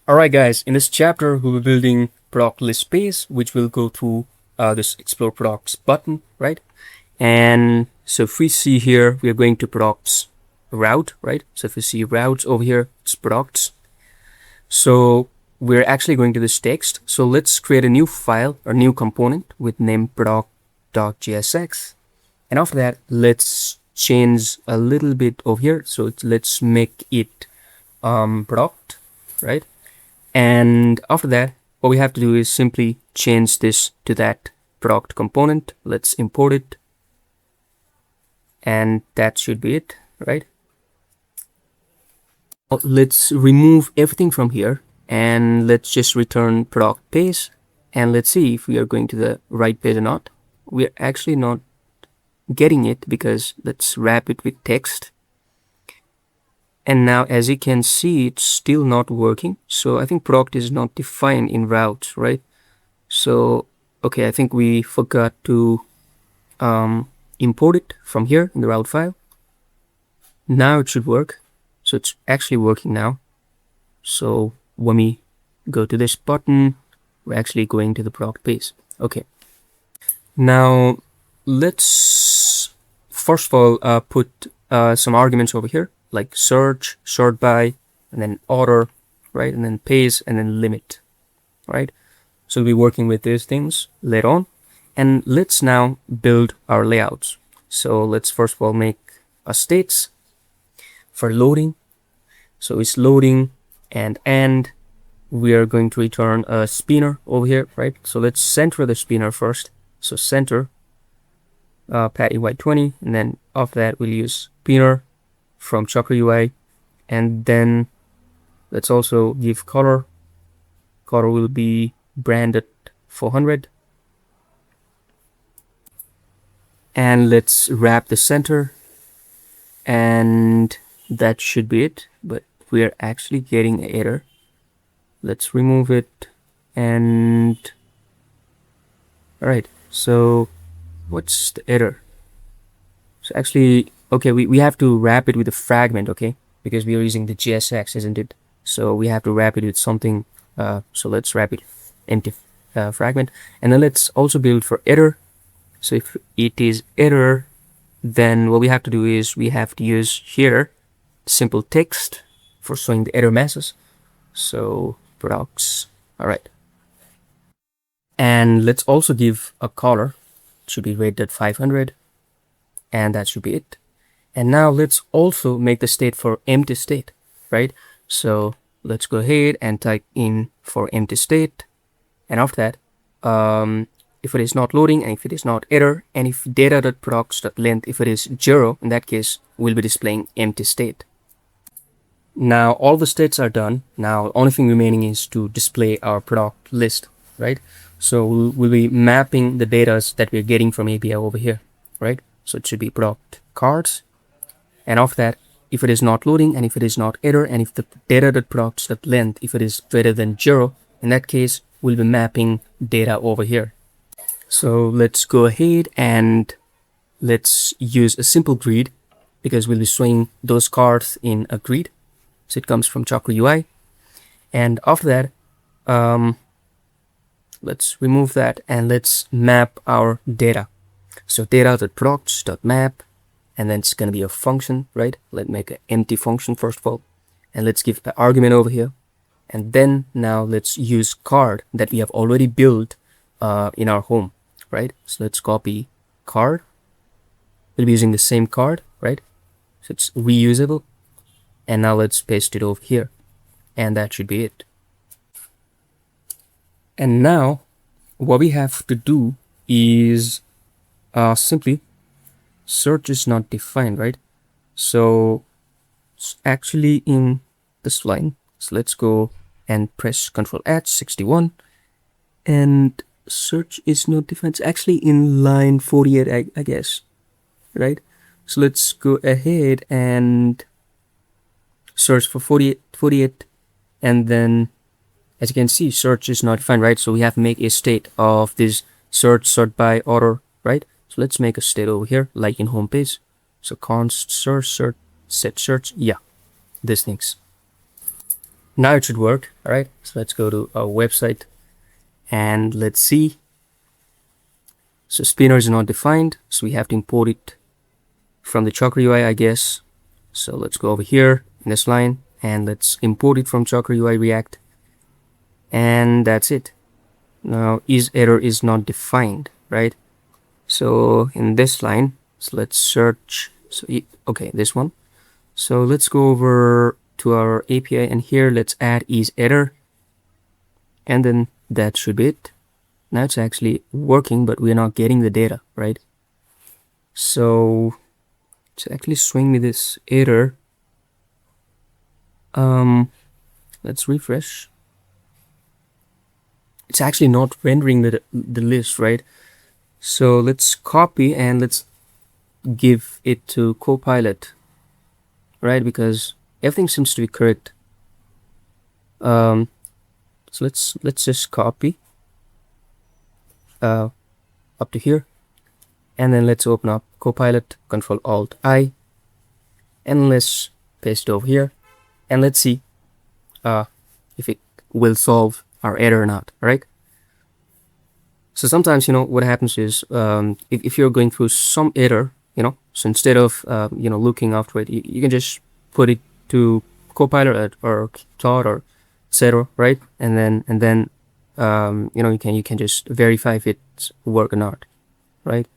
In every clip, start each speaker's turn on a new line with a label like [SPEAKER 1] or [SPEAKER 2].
[SPEAKER 1] Alright guys, in this chapter we'll be building product list page, which will go through this explore products button, right? And so if we see here, we are going to products route, right? So if you see routes over here, it's products. So we're actually going to this text. So let's create a new file or new component with name product.jsx. And after that, let's change a little bit over here. So let's make it product, right? And after that, what we have to do is simply change this to that product component. Let's import it. And that should be it, right? Let's remove everything from here and let's just return product page. And let's see if we are going to the right page or not. We're actually not getting it because let's wrap it with text. And now, as you can see, it's still not working. So I think product is not defined in routes, right? So, okay, I think we forgot to import it from here in the route file. Now it should work. So it's actually working now. So when we go to this button, we're actually going to the product page. Okay. Now let's first of all put some arguments over here, like search, sort by, and then order, right? And then page, and then limit, right? So we'll be working with these things later on. And let's now build our layouts. So let's first of all make a states for loading. So it's loading, and we are going to return a spinner over here, right? So let's center the spinner first. So center pat UI20, and then after that we'll use spinner from Chakra UI, and then let's also give color. Color will be branded 400, and let's wrap the center, and that should be it. But we're actually getting an error. Let's remove it. And all right, so what's the error? So actually, okay, we have to wrap it with a fragment, okay? Because we are using the JSX, isn't it? So we have to wrap it with something. So let's wrap it empty fragment. And then let's also build for error. So if it is error, then what we have to do is we have to use here simple text for showing the error messages. So products, all right. And let's also give a color. It should be rated 500. And that should be it. And now let's also make the state for empty state, right? So let's go ahead and type in for empty state. And after that, if it is not loading, and if it is not error, and if data.products.length, if it is 0, in that case, we'll be displaying empty state. Now all the states are done. Now only thing remaining is to display our product list, right? So we'll be mapping the data that we're getting from API over here, right? So it should be product cards. And after that, if it is not loading, and if it is not error, and if the data.products.length, if it is greater than 0, in that case, we'll be mapping data over here. So let's go ahead and let's use a simple grid, because we'll be showing those cards in a grid. So it comes from Chakra UI. And after that, let's remove that and let's map our data. So data.products.map, and then it's going to be a function, right? Let's make an empty function first of all, and let's give an argument over here. And then now let's use card that we have already built in our home, right? So let's copy card. We'll be using the same card, right? So it's reusable. And now let's paste it over here, and that should be it. And now what we have to do is simply search is not defined, right? So it's actually in this line. So let's go and press Ctrl H 61, and search is not defined. It's actually in line 48, I guess, right? So let's go ahead and search for 48, and then as you can see, search is not defined, right? So we have to make a state of this search, sort by, order, right? So let's make a state over here, like in home page. So const search, set search, yeah, these things. Now it should work. All right, so let's go to our website and let's see. So spinner is not defined, so we have to import it from the Chakra UI, I guess. So let's go over here in this line and let's import it from Chakra UI React. And that's it. Now isError is not defined, right? So in this line, so let's search. So okay, this one. So let's go over to our API and here let's add isError. And then that should be it. Now it's actually working, but we're not getting the data, right? So it's actually showing me this error. Let's refresh. It's actually not rendering the list, right? So let's copy and let's give it to Copilot, right? Because everything seems to be correct. So let's just copy up to here, and then let's open up Copilot, Control Alt I, and let's paste it over here, and let's see if it will solve our error or not, right? So sometimes, what happens is if you're going through some error, so instead of looking after it, you can just put it to Copilot or Claude or etc., right? And then you can just verify if it's work or not, right?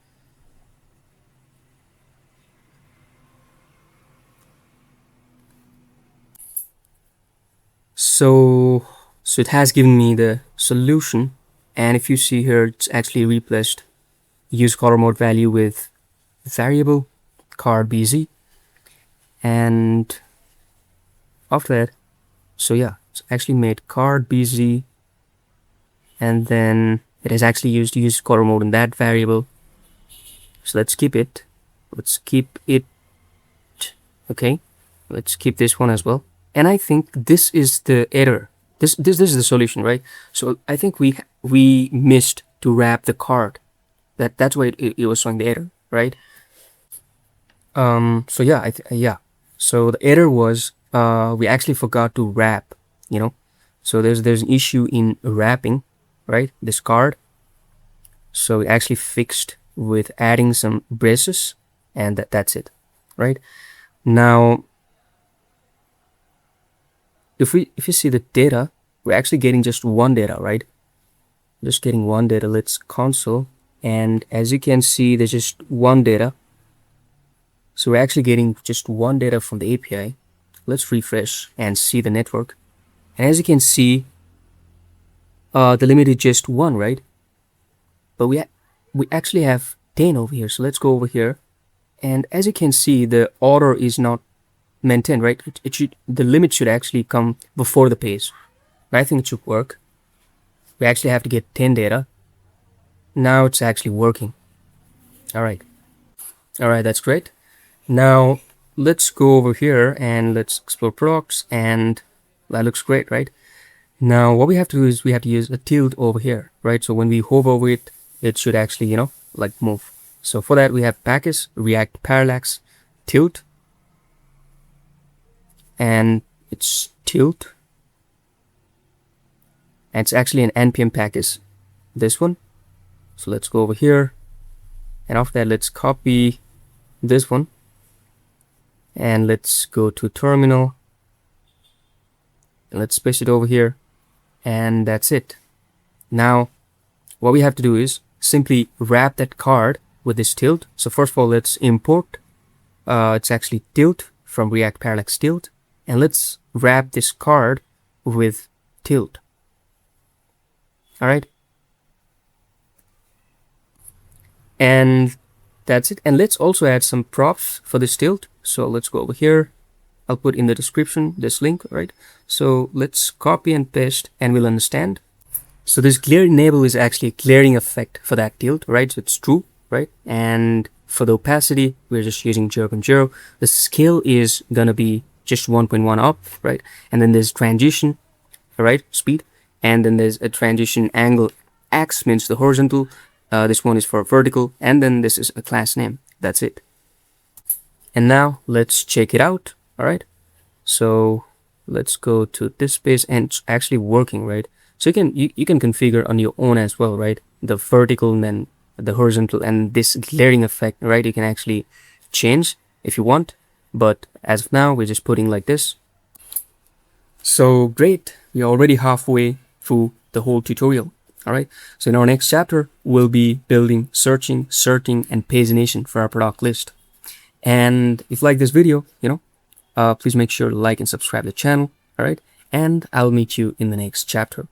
[SPEAKER 1] So it has given me the solution, and if you see here, it's actually replaced use color mode value with variable card BZ, and after that, so yeah, it's actually made card BZ, and then it has actually used use color mode in that variable. So let's keep it. Okay, let's keep this one as well. And I think this is the error. This is the solution, right? So I think we missed to wrap the card. That's why it was showing the error, right? So yeah, yeah. So the error was we actually forgot to wrap. So there's an issue in wrapping, right? This card. So it actually fixed with adding some braces, and that's it, right? Now, if you see the data, we're actually getting just one data, right? Just getting one data. Let's console, and as you can see, there's just one data. So we're actually getting just one data from the API. Let's refresh and see the network. And as you can see, the limit is just one, right? But we actually have 10 over here. So let's go over here. And as you can see, the order is not maintained, right? The limit should actually come before the page. I think it should work. We actually have to get 10 data. Now it's actually working. All right, that's great. Now let's go over here and let's explore products, and that looks great, right? Now what we have to do is we have to use a tilt over here, right? So when we hover over it, it should actually, like move. So for that we have package React parallax tilt, and it's tilt, and it's actually an npm package, this one. So let's go over here, and after that let's copy this one, and let's go to terminal, and let's paste it over here, and that's it. Now what we have to do is simply wrap that card with this tilt. So first of all, let's import it's actually tilt from React parallax tilt, and let's wrap this card with tilt. All right, and that's it. And let's also add some props for this tilt. So let's go over here. I'll put in the description this link, right? So let's copy and paste, and we'll understand. So this clear enable is actually a clearing effect for that tilt, right? So it's true, right? And for the opacity, we're just using 0.0. The scale is gonna be just 1.1 up, right? And then there's transition, right? Speed, and then there's a transition angle. X means the horizontal. This one is for vertical, and then this is a class name. That's it. And now let's check it out. All right. So let's go to this page, and it's actually working, right? So you can configure on your own as well, right? The vertical and then the horizontal and this glaring effect, right? You can actually change if you want, but as of now we're just putting like this. So great, we're already halfway through the whole tutorial. All right, so in our next chapter we'll be building searching, sorting, and pagination for our product list. And if you like this video, please make sure to like and subscribe to the channel. All right, and I'll meet you in the next chapter.